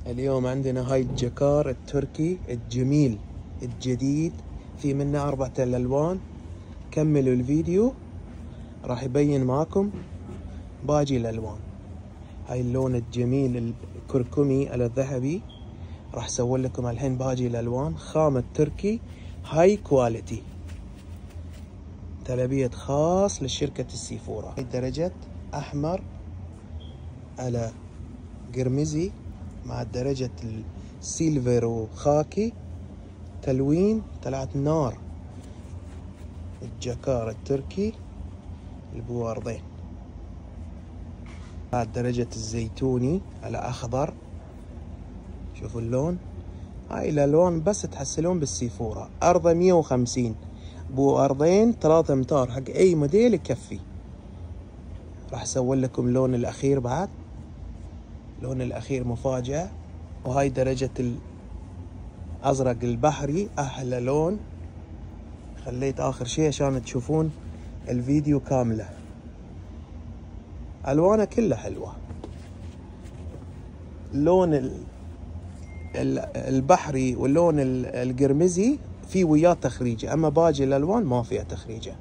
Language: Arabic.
اليوم عندنا هاي الجكار التركي الجميل الجديد، في منه 4 الألوان. كملوا الفيديو راح يبين معاكم باقي الألوان. هاي اللون الجميل الكركمي على الذهبي، راح اسوي لكم الحين باقي الألوان. خامة تركي هاي كواليتي، تلبية خاص لشركة السيفورا. هاي درجة أحمر على قرمزي مع درجة السيلفر وخاكي، تلوين طلعت نار. الجكار التركي البواردين. بعد درجة الزيتوني على أخضر، شوفوا اللون. هاي الألوان بس تحصلون بالسيفورا. أرضه 150، بواردين 3 أمتار، حق أي موديل يكفي. راح أسوي لكم اللون الأخير بعد، اللون الأخير مفاجأة. وهاي درجة الأزرق البحري، أحلى لون. خليت آخر شيء عشان تشوفون الفيديو كاملة. ألوانه كلها حلوة. اللون البحري واللون القرمزي في وياه تخريجة، أما باقي الألوان ما فيها تخريجة.